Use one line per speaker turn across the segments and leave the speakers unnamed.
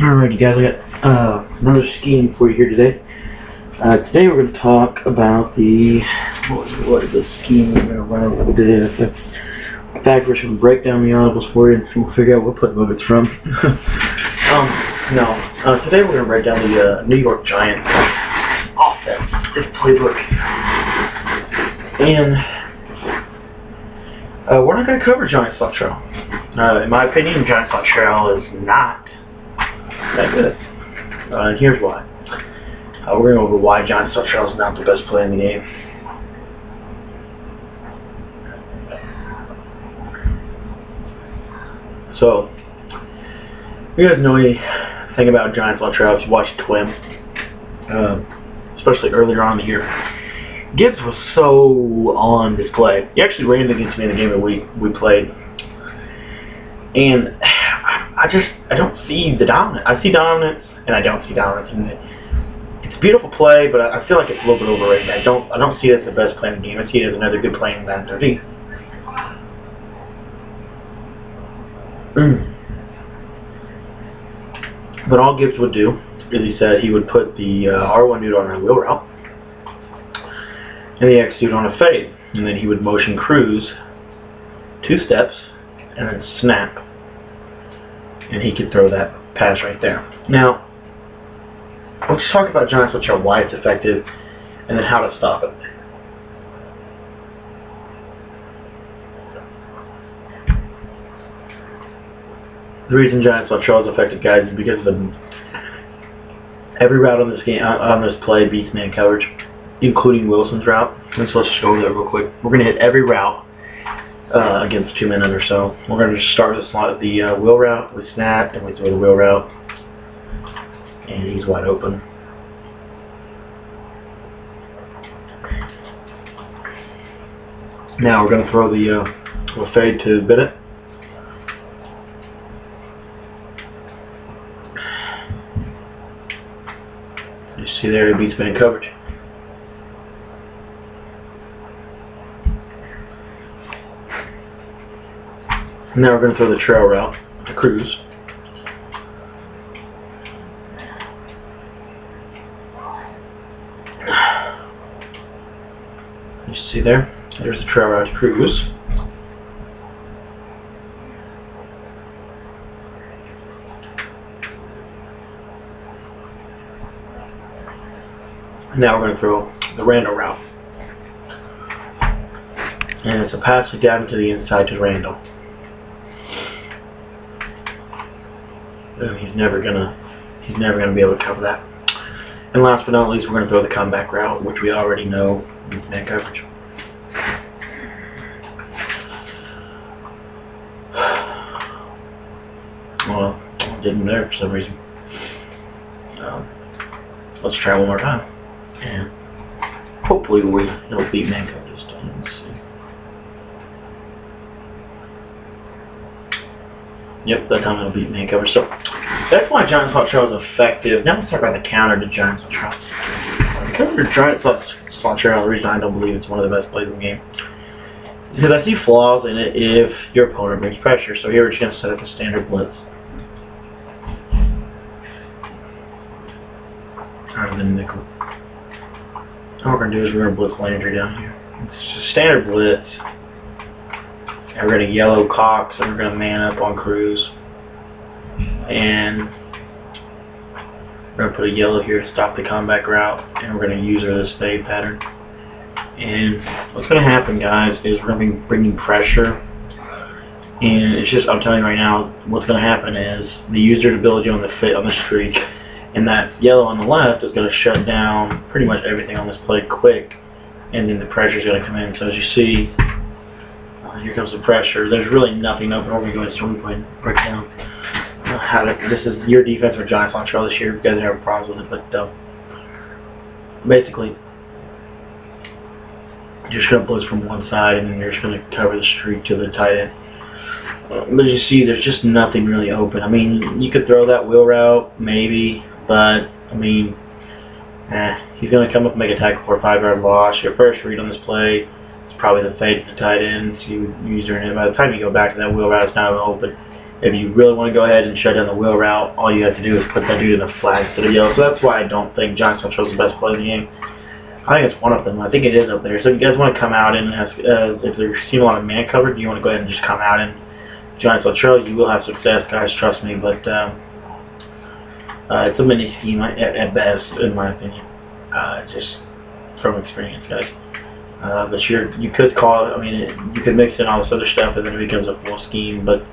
Alright, you guys, I got another scheme for you here today. Today we're going to talk about the what is the scheme we're going to run over today. In fact, we're just going to break down the audibles for you and we'll figure out what playbook it's from. Today we're going to break down the New York Giants offense, this playbook, and we're not going to cover Giant slot trail. In my opinion, Giant slot trail is not that good. And here's why. We're going to go over why Giant slot trail is not the best play in the game. So, if you guys know anything about Giant slot trail, if you watched Twim, especially earlier on in the year, Gibbs was so on display. He actually ran against me in the game that we played. And I don't see the dominance. I see dominance, and I don't see dominance. And it's a beautiful play, but I feel like it's a little bit overrated. I don't see it as the best play in the game. I see it as another good play in Madden 30. But all Gibbs would do is he said he would put the R1 dude on a wheel route, and the X dude on a fade, and then he would motion cruise 2 steps, and then snap, and he could throw that pass right there. Now, let's talk about Giant slot trail, why it's effective, and then how to stop it. The reason Giant slot trail is effective, guys, is because every route on this game, on this play, beats man coverage, including Wilson's route. Let's just go over that real quick. We're going to hit every route against 2 men under. So we're going to just start with the wheel route. We snap and we throw the wheel route, and he's wide open. Now we're going to throw the fade to Bennett. You see there, he beats man coverage. Now we're going to throw the trail route to Cruz. You see there? There's the trail route to Cruz. Now we're going to throw the Randall route. And it's a pass down to the inside to Randall. He's never gonna be able to cover that. And last but not least, we're gonna throw the comeback route, which we already know beats man coverage. Well, I didn't there for some reason. Let's try one more time, and hopefully it'll beat man coverage this time. Let's see. Yep, that time it'll beat man coverage. So that's why Giant slot trail is effective. Now let's talk about the counter to Giant slot trail. The counter to Giant slot trail, the reason I don't believe it's one of the best plays in the game, is because I see flaws in it if your opponent brings pressure. So here we're just going to set up a standard blitz. Rather than nickel. All we're going to do is we're going to blitz Landry down here. It's a standard blitz. And we're going to yellow Cox, and we're going to man up on Cruz. And we're going to put a yellow here to stop the comeback route, and we're going to use this fade pattern. And what's going to happen, guys, is we're going to be bringing pressure. And it's just, I'm telling you right now, what's going to happen is the user ability on the streak, and that yellow on the left is going to shut down pretty much everything on this play quick, and then the pressure is going to come in. So as you see, here comes the pressure. There's really nothing open. We're going to go ahead and break down how this is your defense for Giant slot trail this year. You guys have problems with it, but basically, you're just going to blitz from one side, and then you're just going to cover the streak to the tight end. But as you see, there's just nothing really open. I mean, you could throw that wheel route, maybe, but I mean, he's going to come up and make a tackle for a 5-yard loss. Your first read on this play, probably the fade to the tight end. So you use her, and by the time you go back to that wheel route, it's not open. If you really want to go ahead and shut down the wheel route, all you have to do is put that dude in a flat instead of yellow. So that's why I don't think Giant Style Trail is the best play in the game. I think it's one of them. I think it is up there. So if you guys want to come out and ask, if you're seeing a lot of man cover, do you want to go ahead and just come out and Giant Style Trail? You will have success, guys. Trust me. But it's a mini scheme at best, in my opinion. Just from experience, guys. But you could call it. I mean, you could mix in all this other stuff, and then it becomes a full scheme. But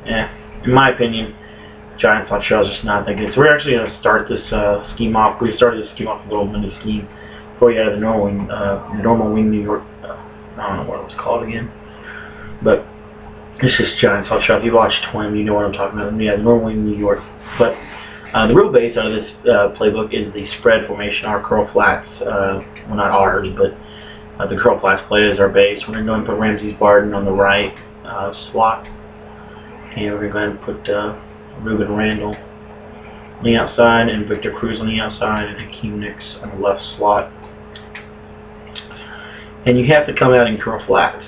in my opinion, Giant Style Trail is just not that good. So we're actually going to start this scheme off. We started this scheme off with a little mini scheme before you had the normal wing New York. I don't know what it was called again, but it's just Giant Style Trail. If you watched Twin, you know what I'm talking about. Yeah, the normal wing New York. But the real base out of this playbook is the spread formation, our curl flats. Well, not ours, but the curl flats play is our base. We're going to go and put Ramsey's Barden on the right slot. And we're going to put Ruben Randall on the outside and Victor Cruz on the outside and Hakeem Nicks on the left slot. And you have to come out in curl flats.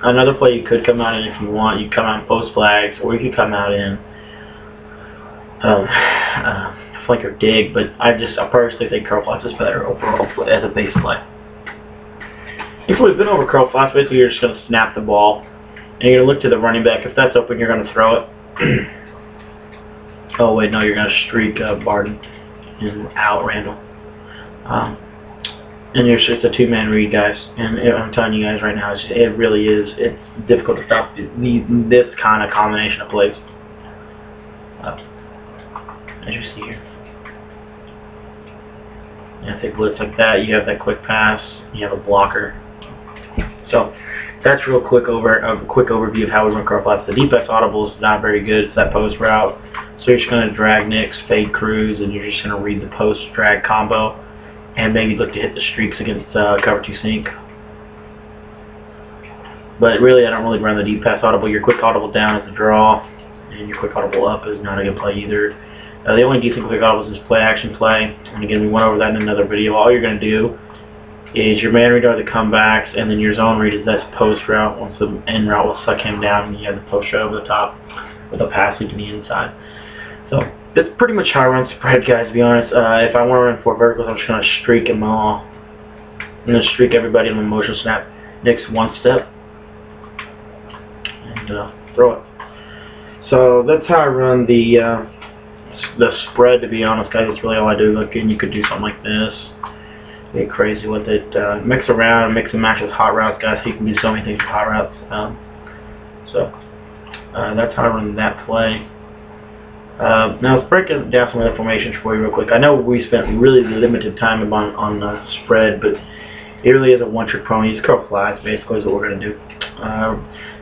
Another play you could come out in if you want, you come out in post flags, or you could come out in flank or dig, but I personally think curl flats is better overall as a base play. If we've been over curl flats, basically you're just going to snap the ball. And you're going to look to the running back. If that's open, you're going to throw it. Oh, wait, no, you're going to streak Barden and out Randall. And it's just a two-man read, guys. And I'm telling you guys right now, it really is. It's difficult to stop this kind of combination of plays. As you see here. And if they blitz like that, you have that quick pass. You have a blocker. So that's a quick overview of how we run curl flats. The deep X audible is not very good. It's that post route. So you're just going to drag Nicks, fade Cruz, and you're just going to read the post drag combo, and maybe look to hit the streaks against cover 2 sink. But really, I don't really run the deep pass audible. Your quick audible down is a draw, and your quick audible up is not a good play either. The only decent quick audibles is play action play, and again, we went over that in another video. All you're going to do is your man read are the comebacks, and then your zone read is that post route. Once the end route will suck him down, and you have the post route over the top with a pass leak to the inside. So that's pretty much how I run spread, guys, to be honest. If I want to run 4 verticals, I'm just going to streak them all. I'm going to streak everybody in the motion snap. Nicks 1 step. And throw it. So that's how I run the spread, to be honest, guys. That's really all I do. Look, and you could do something like this. Get crazy with it. Mix around, mix and match with hot routes, guys. So you can do so many things with hot routes. That's how I run that play. Now let's break down some other formations for you real quick. I know we spent really limited time on the spread, but it really is a one-trick pony. It's curl flats, basically, is what we're going to do.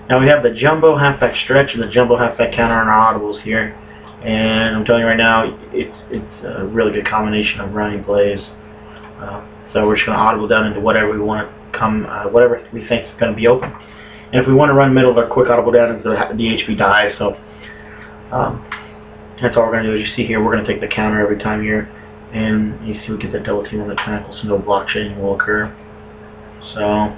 Now we have the jumbo halfback stretch and the jumbo halfback counter on our audibles here. And I'm telling you right now, it's a really good combination of running plays. So we're just going to audible down into whatever we want to come, whatever we think is going to be open. And if we want to run middle of our quick audible down into the HP dive, so that's all we're going to do. As you see here, we're going to take the counter every time here, and you see we get that double team on the tackle, so no block chaining will occur. So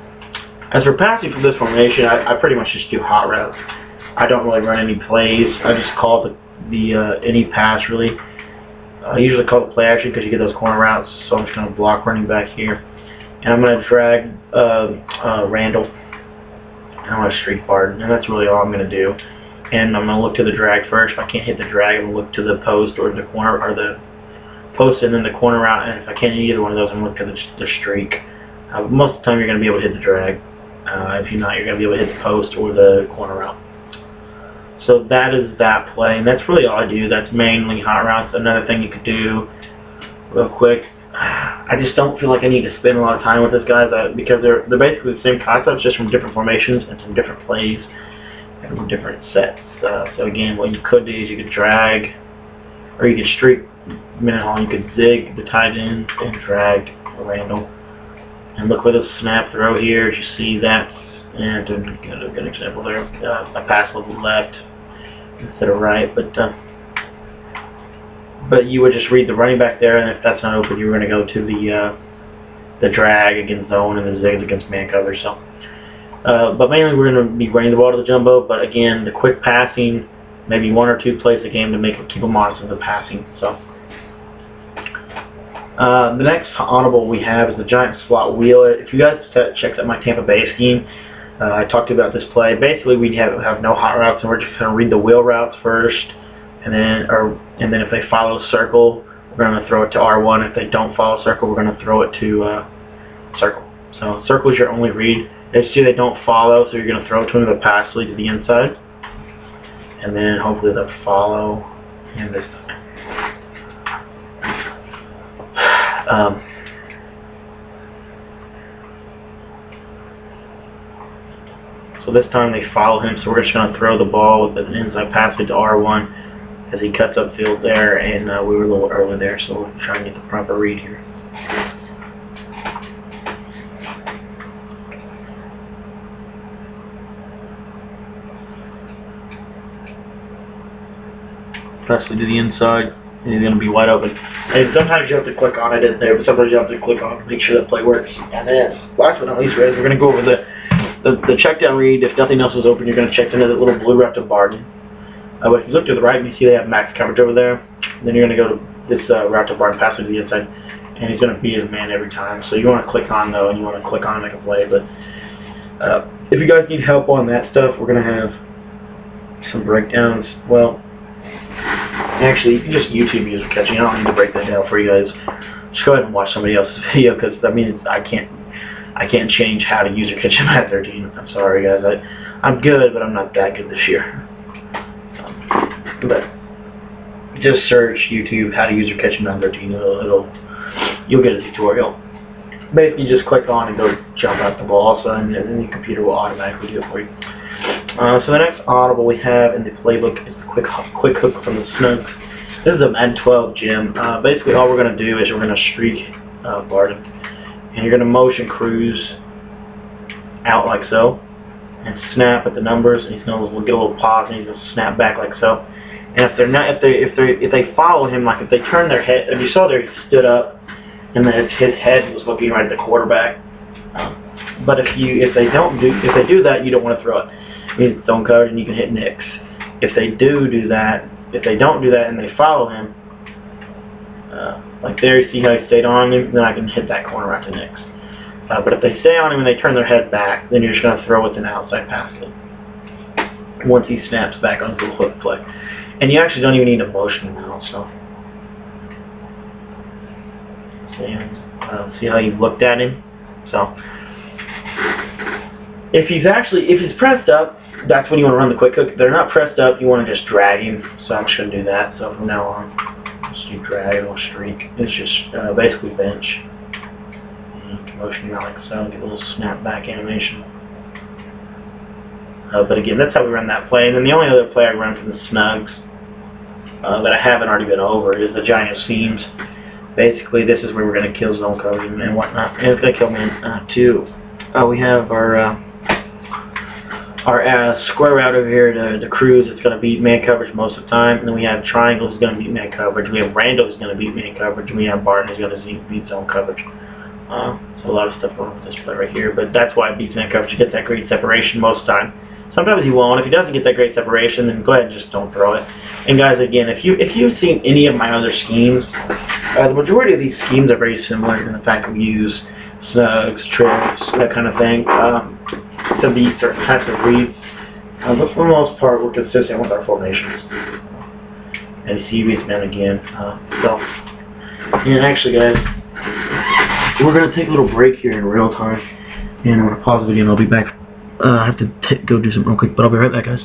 as for passing for this formation, I pretty much just do hot routes. I don't really run any plays. I just call the any pass really. I usually call it play action because you get those corner routes, so I'm just going to block running back here. And I'm going to drag Randall. And I'm going to streak Barden, and that's really all I'm going to do. And I'm going to look to the drag first. If I can't hit the drag, I'm going to look to the post or the corner, or the post and then the corner route. And if I can't hit either one of those, I'm going to look to the streak. Most of the time, you're going to be able to hit the drag. If you're not, you're going to be able to hit the post or the corner route. So that is that play, and that's really all I do. That's mainly hot routes. Another thing you could do, real quick, I just don't feel like I need to spend a lot of time with this, guys, because they're basically the same concepts, just from different formations and some different plays and from different sets. So again, what you could do is you could drag, or you could streak minute haul. You could zig the tight end and drag Randall. And look with a snap throw here. As you see that, and a good example there. I pass a little left instead of right, but you would just read the running back there, and if that's not open, you're going to go to the drag against zone and the zigs against man cover. So, but mainly we're going to be running the ball to the jumbo. But again, the quick passing, maybe 1 or 2 plays a game to keep them honest with the passing. So the next audible we have is the giant slot wheeler. If you guys checked out my Tampa Bay scheme, I talked about this play. Basically, we have no hot routes, and we're just going to read the wheel routes first, and then if they follow circle, we're going to throw it to R1. If they don't follow circle, we're going to throw it to circle. So circle is your only read. If they don't follow, so you're going to throw it to them with a pass lead to the inside, and then hopefully they'll follow. And this time. So this time they follow him, so we're just going to throw the ball with an inside pass lead to R1 as he cuts upfield there, and we were a little early there, so we're trying to get the proper read here. Pass lead to the inside, and he's going to be wide open. And sometimes you have to click on it in there, but sometimes you have to click on it to make sure that play works. And then, last but not least, guys, we're going to go over the check down read. If nothing else is open, you're going to check into that little blue route to Barton. But if you look to the right, you see they have max coverage over there. Then you're going to go to this route to Barton, pass it to the inside, and he's going to be his man every time. So you want to click on, though, and you want to click on and make a play. But if you guys need help on that stuff, we're going to have some breakdowns. Well, actually, you can just YouTube user catching. I don't need to break that down for you guys. Just go ahead and watch somebody else's video, because I mean, I can't change how to user catch in Madden 13. I'm sorry, guys. I'm good, but I'm not that good this year. But just search YouTube how to user catch in Madden 13. You'll get a tutorial. Basically, you just click on and go jump out the ball, so and then the computer will automatically do it for you. So the next audible we have in the playbook is the quick hook from the Snugs. This is a Madden 12 gym. Basically, all we're going to do is we're going to streak Barton, and you're going to motion cruise out like so, and snap at the numbers, and he's going to get a little pause, and he's going to snap back like so. And if they're not, if they follow him, like if they turn their head, and you saw there he stood up, and then his head was looking right at the quarterback. But if they do that, you don't want to throw it. It means zone coverage, and you can hit Nicks. If they don't do that, and they follow him, like there, you see how he stayed on him, then I can hit that corner right to Nicks. But if they stay on him and they turn their head back, then you're just going to throw it to an outside pass lead once he snaps back onto the hook play. And you actually don't even need to motion him now, so. See how you looked at him? So, if he's pressed up, that's when you want to run the quick hook. If they're not pressed up, you want to just drag him. So I'm just going to do that. So from now on, just do drag or streak. It's just basically bench. Motion him out like so, get a little snap back animation. But again, that's how we run that play. And then the only other play I run from the Snugs that I haven't already been over is the giant seams. Basically, this is where we're going to kill zone coverage and whatnot. And it's going to kill man 2. We have our square route over here to cruise. It's going to beat man coverage most of the time. And then we have triangle is going to beat man coverage. We have Randall is going to beat man coverage. And we have Barton is going to beat zone coverage. So a lot of stuff going on with this play right here. But that's why it beats man coverage. You get that great separation most of the time. Sometimes he won't. If he doesn't get that great separation, then go ahead and just don't throw it. And guys, again, if you've seen any of my other schemes, the majority of these schemes are very similar in the fact that we use snugs, trips, that kind of thing, to beat certain types of reads. But for the most part, we're consistent with our formations. And you see he beats man again. And actually, guys, we're going to take a little break here in real time. And I'm going to pause the video and I'll be back. I have to go do something real quick, but I'll be right back, guys.